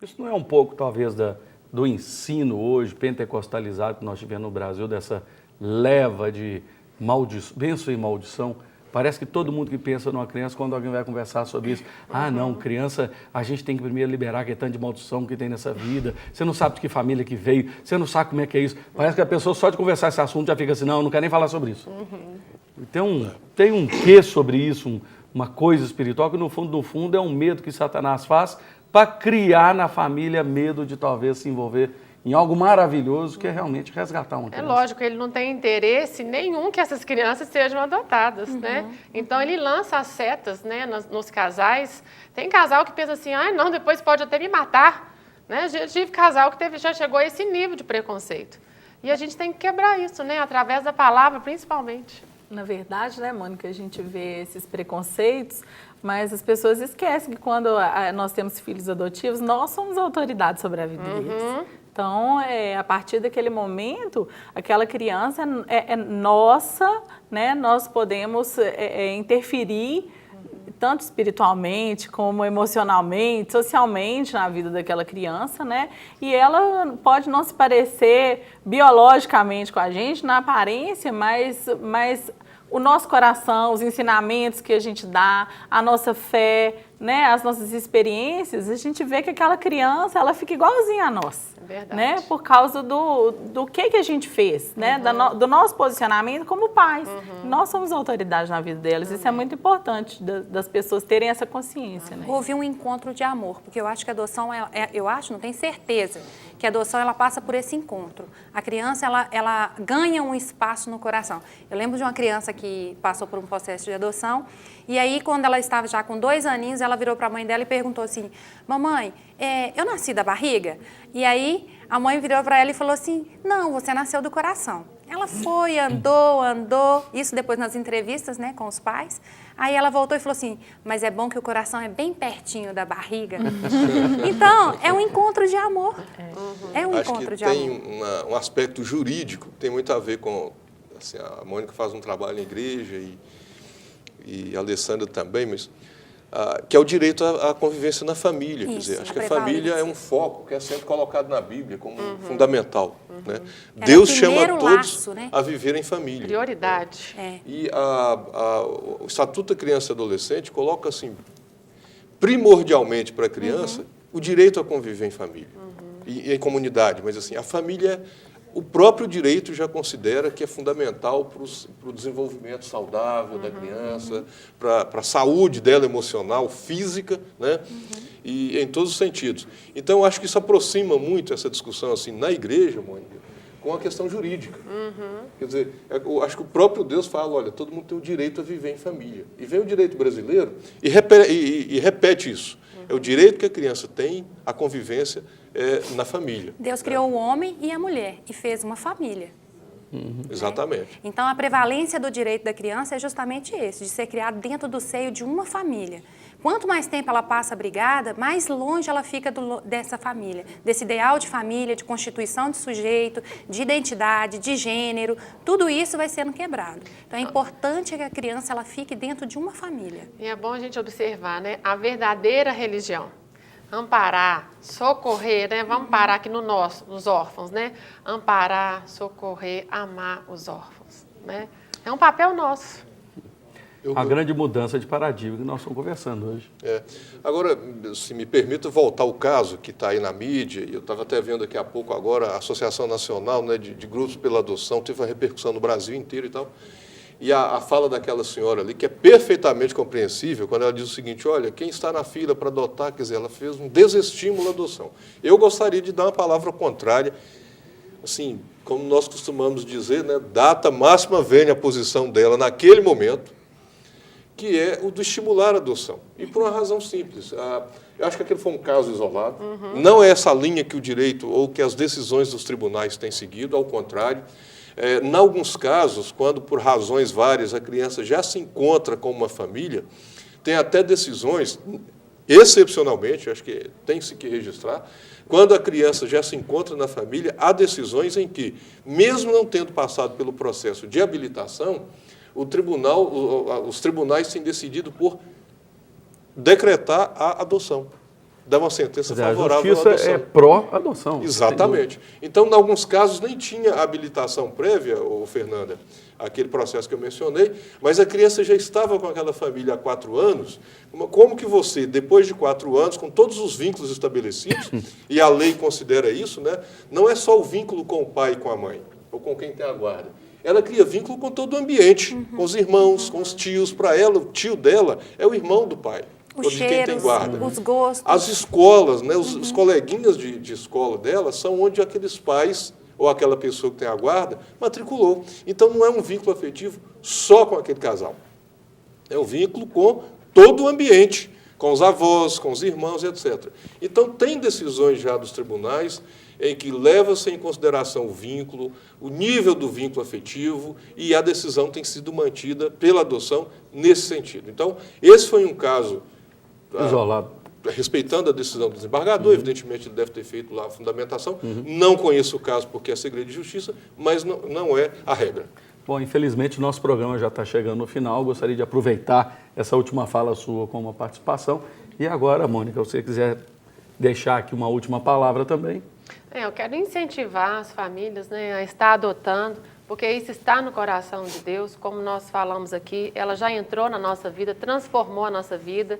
Isso não é um pouco, talvez, do ensino hoje pentecostalizado que nós tivemos no Brasil, dessa leva de bênção e maldição? Parece que todo mundo que pensa numa criança, quando alguém vai conversar sobre isso, não, criança, a gente tem que primeiro liberar aquele tanto de maldição que tem nessa vida, você não sabe de que família que veio, você não sabe como é que é isso. Parece que a pessoa só de conversar esse assunto já fica assim, não quero nem falar sobre isso. Então, tem um quê sobre isso, uma coisa espiritual que no fundo é um medo que Satanás faz para criar na família medo de talvez se envolver em algo maravilhoso que é realmente resgatar uma criança. É lógico, ele não tem interesse nenhum que essas crianças sejam adotadas, né? Então ele lança as setas, né, nos casais. Tem casal que pensa assim, não, depois pode até me matar, né? Já tive casal que já chegou a esse nível de preconceito. E a gente tem que quebrar isso, né, através da palavra, principalmente. Na verdade, né, Mônica, a gente vê esses preconceitos, mas as pessoas esquecem que quando nós temos filhos adotivos, nós somos autoridade sobre a vida deles. Então, a partir daquele momento, aquela criança é nossa, né? Nós podemos interferir tanto espiritualmente, como emocionalmente, socialmente na vida daquela criança, né? E ela pode não se parecer biologicamente com a gente, na aparência, mas o nosso coração, os ensinamentos que a gente dá, a nossa fé, né, as nossas experiências, a gente vê que aquela criança, ela fica igualzinha a nós. É verdade. Né, por causa do que a gente fez, né, do nosso posicionamento como pais. Nós somos autoridade na vida delas. Isso é muito importante das pessoas terem essa consciência. Né? Houve um encontro de amor, porque eu acho que a adoção, não tenho certeza, que a adoção ela passa por esse encontro. A criança, ela ganha um espaço no coração. Eu lembro de uma criança que passou por um processo de adoção, e aí quando ela estava já com 2 aninhos, ela virou para a mãe dela e perguntou assim, mamãe, eu nasci da barriga? E aí a mãe virou para ela e falou assim, não, você nasceu do coração. Ela foi, andou, isso depois nas entrevistas, né, com os pais. Aí ela voltou e falou assim, mas é bom que o coração é bem pertinho da barriga. Então, é um encontro de amor. É um encontro de amor. Acho que tem um aspecto jurídico que tem muito a ver com... Assim, a Mônica faz um trabalho na igreja e a Alessandra também, mas... que é o direito à convivência na família. Isso, quer dizer, acho que a família é um foco que é sempre colocado na Bíblia como fundamental. Né? É Deus o chama primeiro todos laço, né? a viver em família. Prioridade. E o Estatuto da Criança e Adolescente coloca assim, primordialmente para a criança, o direito a conviver em família e em comunidade. Mas assim, a família... O próprio direito já considera que é fundamental para o desenvolvimento saudável da criança, para a saúde dela emocional, física, né? E em todos os sentidos. Então, acho que isso aproxima muito essa discussão assim, na igreja, Mônica, com a questão jurídica. Quer dizer, eu acho que o próprio Deus fala, olha, todo mundo tem o direito a viver em família. E vem o direito brasileiro e repete isso. É o direito que a criança tem à convivência na família. Deus criou o homem e a mulher e fez uma família. Exatamente. Então, a prevalência do direito da criança é justamente esse, de ser criado dentro do seio de uma família. Quanto mais tempo ela passa abrigada, mais longe ela fica dessa família, desse ideal de família, de constituição de sujeito, de identidade, de gênero, tudo isso vai sendo quebrado. Então, é importante que a criança ela fique dentro de uma família. E é bom a gente observar, né, a verdadeira religião. Amparar, socorrer, né? Vamos parar aqui nos órfãos, né? Amparar, socorrer, amar os órfãos, né? É um papel nosso. A grande mudança de paradigma que nós estamos conversando hoje. Agora, se me permita voltar ao caso que está aí na mídia, e eu estava até vendo daqui a pouco agora, a Associação Nacional, né, de Grupos pela Adoção, teve uma repercussão no Brasil inteiro e tal. E a fala daquela senhora ali, que é perfeitamente compreensível, quando ela diz o seguinte, olha, quem está na fila para adotar, quer dizer, ela fez um desestímulo à adoção. Eu gostaria de dar uma palavra contrária, assim, como nós costumamos dizer, né, data máxima vênia a posição dela naquele momento, que é o do estimular a adoção. E por uma razão simples. Eu acho que aquele foi um caso isolado. Não é essa linha que o direito ou que as decisões dos tribunais têm seguido, ao contrário. Em alguns casos, quando por razões várias a criança já se encontra com uma família, tem até decisões, excepcionalmente, acho que tem-se que registrar, quando a criança já se encontra na família, há decisões em que, mesmo não tendo passado pelo processo de habilitação, os tribunais têm decidido por decretar a adoção. dá uma sentença A favorável à justiça adoção. é pró-adoção. Exatamente. Então, em alguns casos, nem tinha habilitação prévia, ô Fernanda, aquele processo que eu mencionei, mas a criança já estava com aquela família há 4 anos. Como que você, depois de 4 anos, com todos os vínculos estabelecidos, e a lei considera isso, né, não é só o vínculo com o pai e com a mãe, ou com quem tem a guarda. Ela cria vínculo com todo o ambiente, com os irmãos, com os tios. Para ela, o tio dela é o irmão do pai. Os de quem tem cheiros, guarda. os gostos. As escolas, né, os coleguinhas de escola dela são onde aqueles pais ou aquela pessoa que tem a guarda matriculou. Então não é um vínculo afetivo só com aquele casal. É um vínculo com todo o ambiente, com os avós, com os irmãos, etc. Então tem decisões já dos tribunais em que leva-se em consideração o vínculo, o nível do vínculo afetivo, e a decisão tem sido mantida pela adoção nesse sentido. Então, esse foi um caso Isolado. Respeitando a decisão do desembargador, evidentemente ele deve ter feito lá a fundamentação. Não conheço o caso porque é segredo de justiça, mas não é a regra. Bom, infelizmente o nosso programa já está chegando no final. Gostaria de aproveitar essa última fala sua com uma participação. E agora, Mônica, se você quiser deixar aqui uma última palavra também. Eu quero incentivar as famílias, né, a estar adotando, porque isso está no coração de Deus, como nós falamos aqui, ela já entrou na nossa vida, transformou a nossa vida,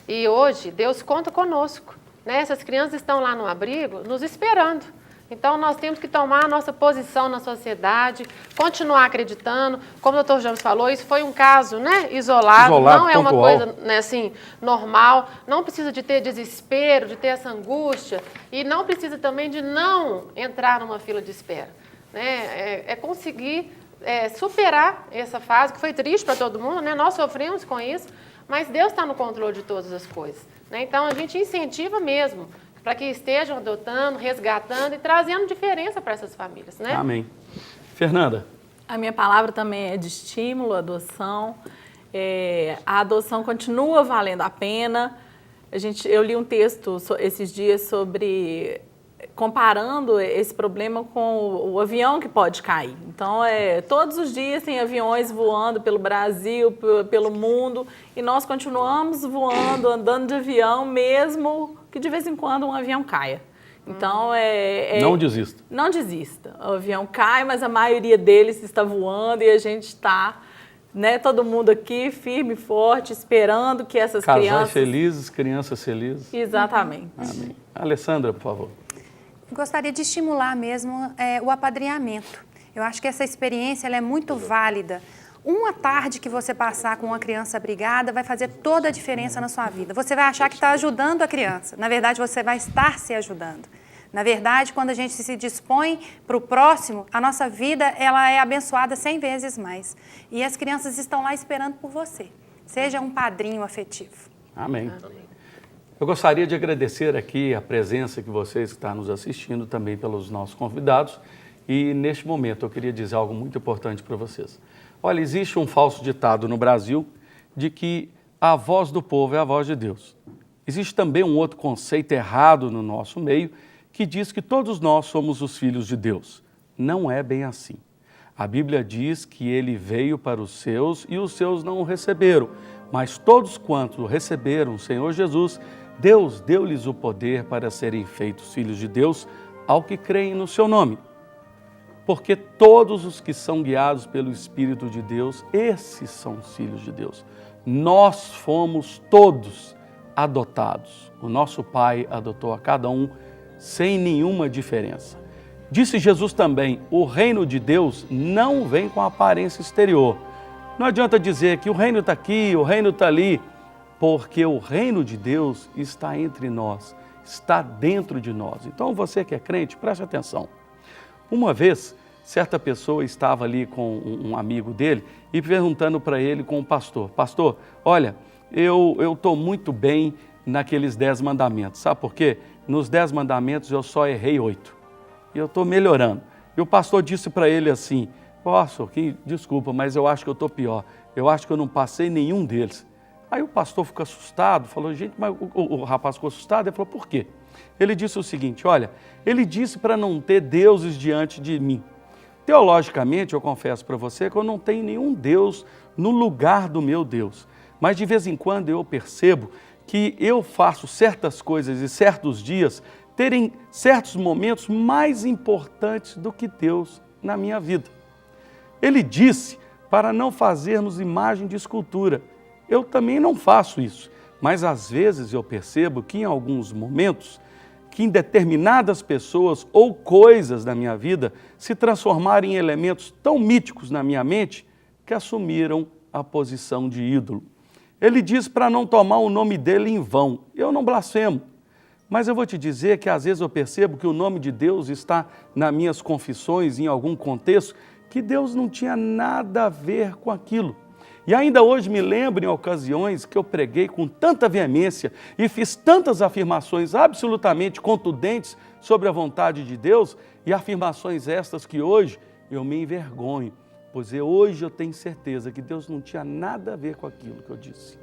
e hoje Deus conta conosco, né? Essas crianças estão lá no abrigo nos esperando. Então, nós temos que tomar a nossa posição na sociedade, continuar acreditando. Como o Dr. James falou, isso foi um caso, né, isolado, não é uma pontual. coisa, né, assim, normal. Não precisa de ter desespero, de ter essa angústia. E não precisa também de não entrar numa fila de espera. Né? É conseguir superar essa fase, que foi triste para todo mundo, né? Nós sofremos com isso, mas Deus está no controle de todas as coisas. Né? Então, a gente incentiva mesmo para que estejam adotando, resgatando e trazendo diferença para essas famílias, né? Amém. Fernanda. A minha palavra também é de estímulo, adoção. A adoção continua valendo a pena. Eu li um texto esses dias sobre comparando esse problema com o avião que pode cair. Então, todos os dias tem aviões voando pelo Brasil, pelo mundo, e nós continuamos voando, andando de avião, mesmo que de vez em quando um avião caia. Então, não desista. Não desista. O avião cai, mas a maioria deles está voando e a gente está, né, todo mundo aqui, firme e forte, esperando que essas crianças... Casais felizes, crianças felizes. Exatamente. Amém. Alessandra, por favor. Gostaria de estimular mesmo o apadrinhamento. Eu acho que essa experiência ela é muito válida. Uma tarde que você passar com uma criança abrigada vai fazer toda a diferença na sua vida. Você vai achar que está ajudando a criança. Na verdade, você vai estar se ajudando. Na verdade, quando a gente se dispõe para o próximo, a nossa vida ela é abençoada 100 vezes mais. E as crianças estão lá esperando por você. Seja um padrinho afetivo. Amém. Eu gostaria de agradecer aqui a presença que vocês que estão nos assistindo, também pelos nossos convidados. E neste momento eu queria dizer algo muito importante para vocês. Olha, existe um falso ditado no Brasil de que a voz do povo é a voz de Deus. Existe também um outro conceito errado no nosso meio que diz que todos nós somos os filhos de Deus. Não é bem assim. A Bíblia diz que ele veio para os seus e os seus não o receberam. Mas todos quantos receberam o Senhor Jesus, Deus deu-lhes o poder para serem feitos filhos de Deus ao que creem no seu nome. Porque todos os que são guiados pelo Espírito de Deus, esses são os filhos de Deus. Nós fomos todos adotados. O nosso Pai adotou a cada um sem nenhuma diferença. Disse Jesus também, o reino de Deus não vem com aparência exterior. Não adianta dizer que o reino está aqui, o reino está ali, porque o reino de Deus está entre nós, está dentro de nós. Então você que é crente, preste atenção. Uma vez, certa pessoa estava ali com um amigo dele e perguntando para ele com o pastor, pastor, olha, eu estou muito bem naqueles 10 mandamentos, sabe por quê? Nos 10 mandamentos eu só errei 8 e eu estou melhorando. E o pastor disse para ele assim, pastor, desculpa, mas eu acho que eu estou pior, eu acho que eu não passei nenhum deles. Aí o pastor ficou assustado, falou, gente, mas o rapaz ficou assustado, ele falou, por quê? Ele disse o seguinte, olha, ele disse para não ter deuses diante de mim. Teologicamente, eu confesso para você que eu não tenho nenhum Deus no lugar do meu Deus. Mas de vez em quando eu percebo que eu faço certas coisas e certos dias terem certos momentos mais importantes do que Deus na minha vida. Ele disse para não fazermos imagem de escultura. Eu também não faço isso, mas às vezes eu percebo que em alguns momentos, que em determinadas pessoas ou coisas da minha vida se transformaram em elementos tão míticos na minha mente que assumiram a posição de ídolo. Ele diz para não tomar o nome dele em vão. Eu não blasfemo, mas eu vou te dizer que às vezes eu percebo que o nome de Deus está nas minhas confissões, em algum contexto, que Deus não tinha nada a ver com aquilo. E ainda hoje me lembro em ocasiões que eu preguei com tanta veemência e fiz tantas afirmações absolutamente contundentes sobre a vontade de Deus, e afirmações estas que hoje eu me envergonho, pois hoje eu tenho certeza que Deus não tinha nada a ver com aquilo que eu disse.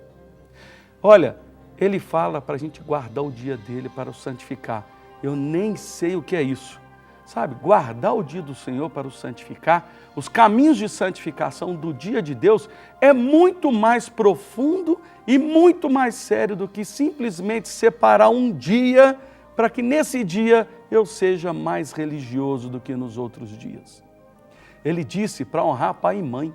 Olha, Ele fala para a gente guardar o dia dele para o santificar. Eu nem sei o que é isso. Sabe, guardar o dia do Senhor para o santificar, os caminhos de santificação do dia de Deus é muito mais profundo e muito mais sério do que simplesmente separar um dia para que nesse dia eu seja mais religioso do que nos outros dias. Ele disse para honrar pai e mãe.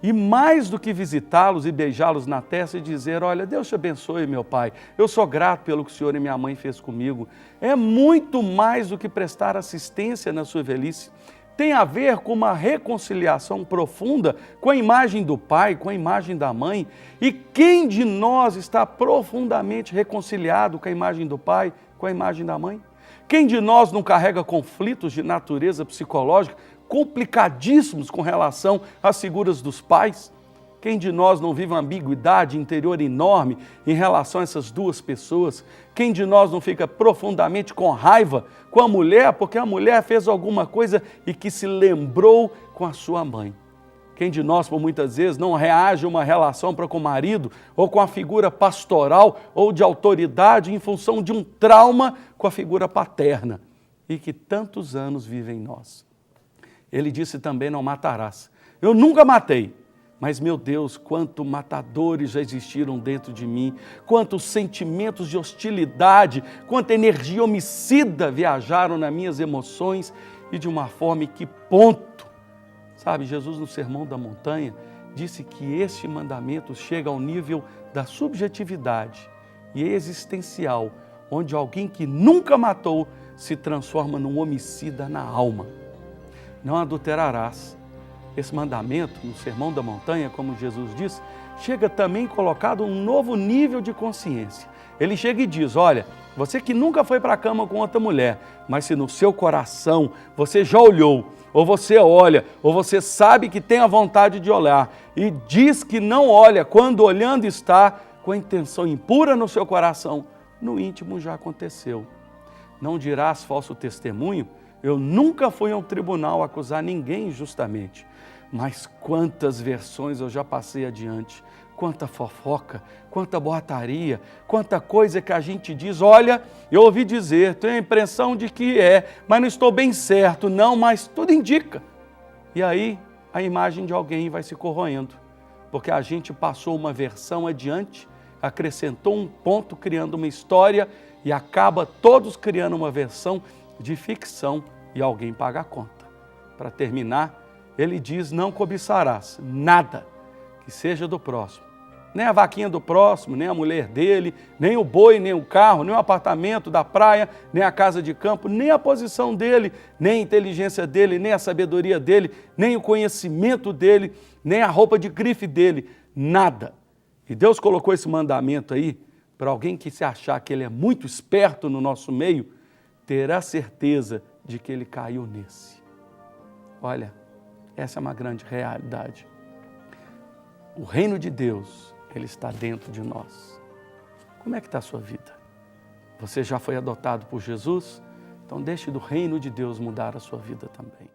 E mais do que visitá-los e beijá-los na testa e dizer, olha, Deus te abençoe, meu pai, eu sou grato pelo que o Senhor e minha mãe fez comigo. É muito mais do que prestar assistência na sua velhice. Tem a ver com uma reconciliação profunda com a imagem do pai, com a imagem da mãe. E quem de nós está profundamente reconciliado com a imagem do pai, com a imagem da mãe? Quem de nós não carrega conflitos de natureza psicológica complicadíssimos com relação às figuras dos pais? Quem de nós não vive uma ambiguidade interior enorme em relação a essas duas pessoas? Quem de nós não fica profundamente com raiva com a mulher, porque a mulher fez alguma coisa e que se lembrou com a sua mãe? Quem de nós, por muitas vezes, não reage a uma relação para com o marido ou com a figura pastoral ou de autoridade em função de um trauma com a figura paterna e que tantos anos vive em nós? Ele disse também, não matarás. Eu nunca matei, mas, meu Deus, quantos matadores já existiram dentro de mim, quantos sentimentos de hostilidade, quanta energia homicida viajaram nas minhas emoções e de uma forma em que ponto. Sabe, Jesus no Sermão da Montanha disse que este mandamento chega ao nível da subjetividade e existencial, onde alguém que nunca matou se transforma num homicida na alma. Não adulterarás. Esse mandamento, no Sermão da Montanha, como Jesus diz, chega também colocado um novo nível de consciência. Ele chega e diz, olha, você que nunca foi para a cama com outra mulher, mas se no seu coração você já olhou, ou você olha, ou você sabe que tem a vontade de olhar, e diz que não olha, quando olhando está com a intenção impura no seu coração, no íntimo já aconteceu. Não dirás falso testemunho? Eu nunca fui a um tribunal acusar ninguém injustamente, mas quantas versões eu já passei adiante, quanta fofoca, quanta boataria, quanta coisa que a gente diz, olha, eu ouvi dizer, tenho a impressão de que é, mas não estou bem certo, não, mas tudo indica. E aí a imagem de alguém vai se corroendo, porque a gente passou uma versão adiante, acrescentou um ponto, criando uma história e acaba todos criando uma versão de ficção e alguém paga a conta. Para terminar, ele diz, não cobiçarás nada que seja do próximo. Nem a vaquinha do próximo, nem a mulher dele, nem o boi, nem o carro, nem o apartamento da praia, nem a casa de campo, nem a posição dele, nem a inteligência dele, nem a sabedoria dele, nem o conhecimento dele, nem a roupa de grife dele, nada. E Deus colocou esse mandamento aí para alguém que se achar que ele é muito esperto no nosso meio, terá certeza de que ele caiu nesse. Olha, essa é uma grande realidade. O reino de Deus, ele está dentro de nós. Como é que está a sua vida? Você já foi adotado por Jesus? Então deixe do reino de Deus mudar a sua vida também.